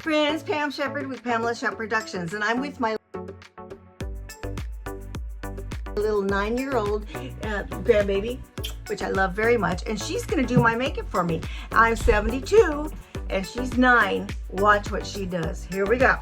friends, Pam Shepherd with Pamela Shep Productions, and I'm with my little 9-year-old grandbaby, which I love very much, and she's going to do my makeup for me. I'm 72 and she's 9. Watch what she does. Here we go.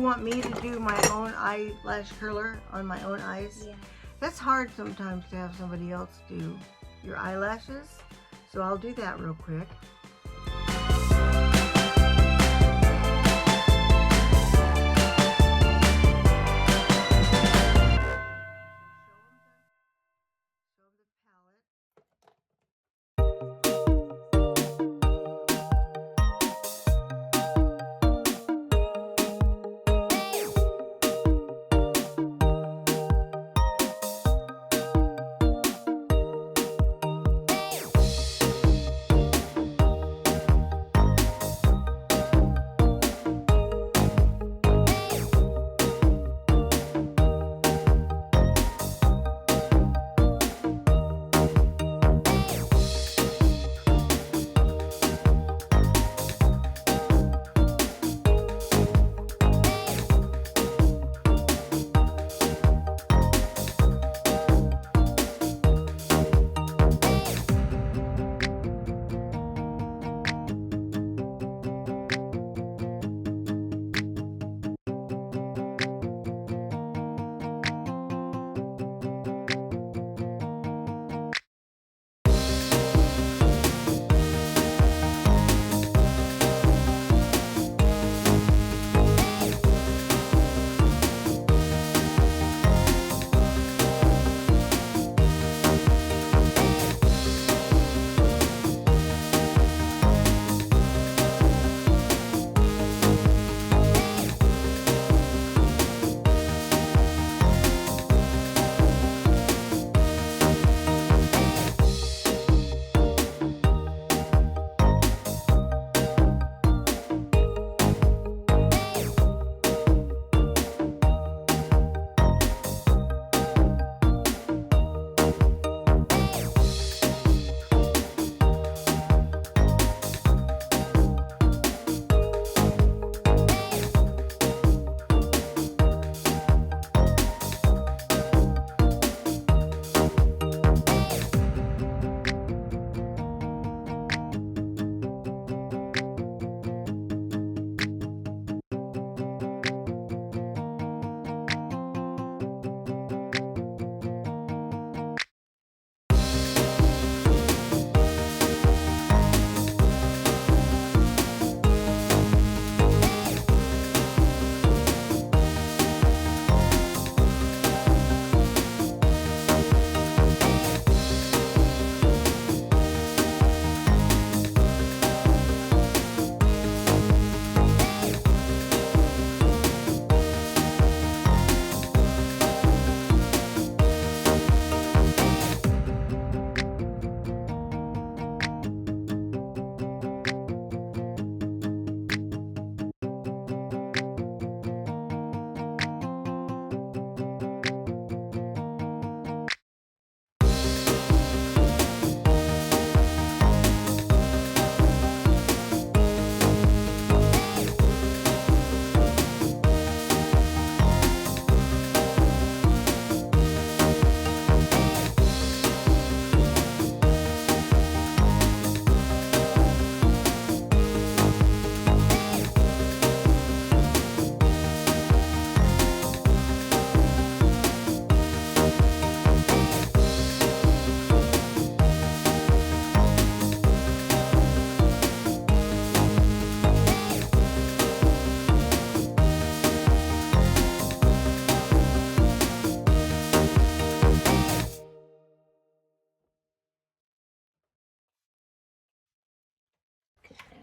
Want me to do my own eyelash curler on my own eyes? Yeah. That's hard sometimes to have somebody else do your eyelashes, so I'll do that real quick.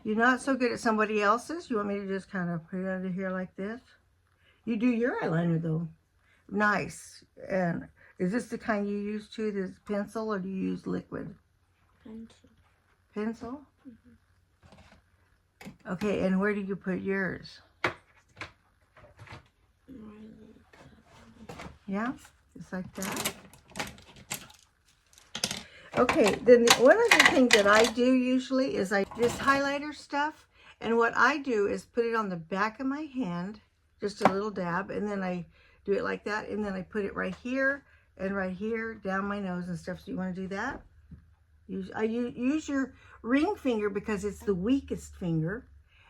You're not so good at somebody else's? You want me to just kind of put it under here like this? You do your eyeliner though. Nice. And is this the kind you use too, this pencil, or do you use liquid? Pencil. Pencil? Mm-hmm. Okay, and where do you put yours? Yeah, just like that. Okay, then one of the things that I do usually is I just highlighter stuff, and what I do is put it on the back of my hand, just a little dab, and then I do it like that, and then I put it right here and right here down my nose and stuff. So you want to do that? Use your ring finger because it's the weakest finger,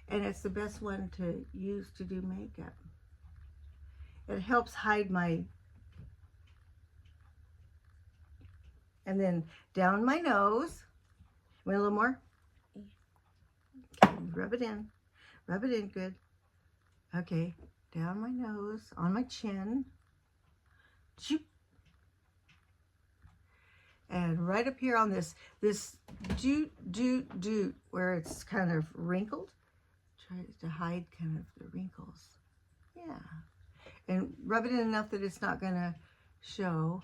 and it's the best one to use to do makeup. It helps hide my, and then down my nose. Want a little more? Okay, rub it in. Rub it in good. Okay, down my nose, on my chin. Shoop. And right up here on this doot, where it's kind of wrinkled. Try to hide kind of the wrinkles. Yeah. And rub it in enough that it's not going to show.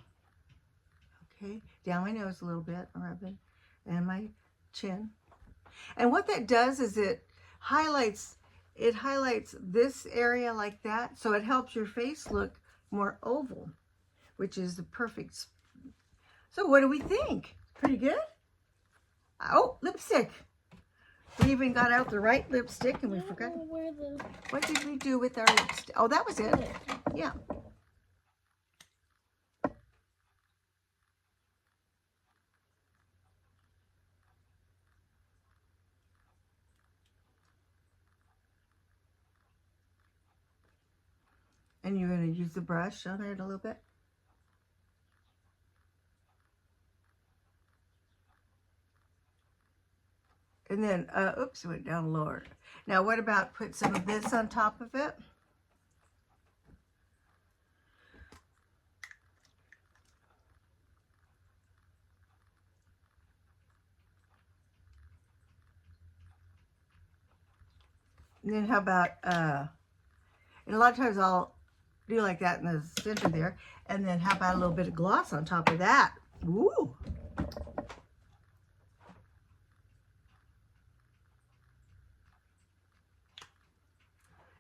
Okay, down my nose a little bit, rubbing, and my chin. And what that does is it highlights this area like that, so it helps your face look more oval, which is the perfect. So what do we think? Pretty good? Oh, lipstick. We even got out the right lipstick and we forgot. What did we do with our lipstick? Oh, that was it. Yeah. And you're going to use the brush on it a little bit. And then, oops, it went down lower. Now, what about put some of this on top of it? And then how about, and a lot of times I'll do like that in the center there. And then how about a little bit of gloss on top of that? Ooh.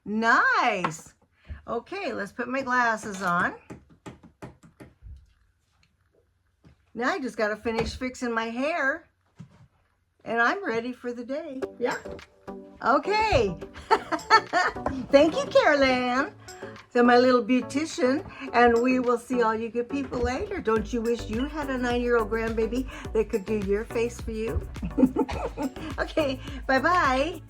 Nice. Okay, let's put my glasses on. Now I just got to finish fixing my hair. And I'm ready for the day. Yeah. Okay. Thank you, Carolyn. So my little beautician, and we will see all you good people later. Don't you wish you had a 9-year-old grandbaby that could do your face for you? Okay, bye-bye.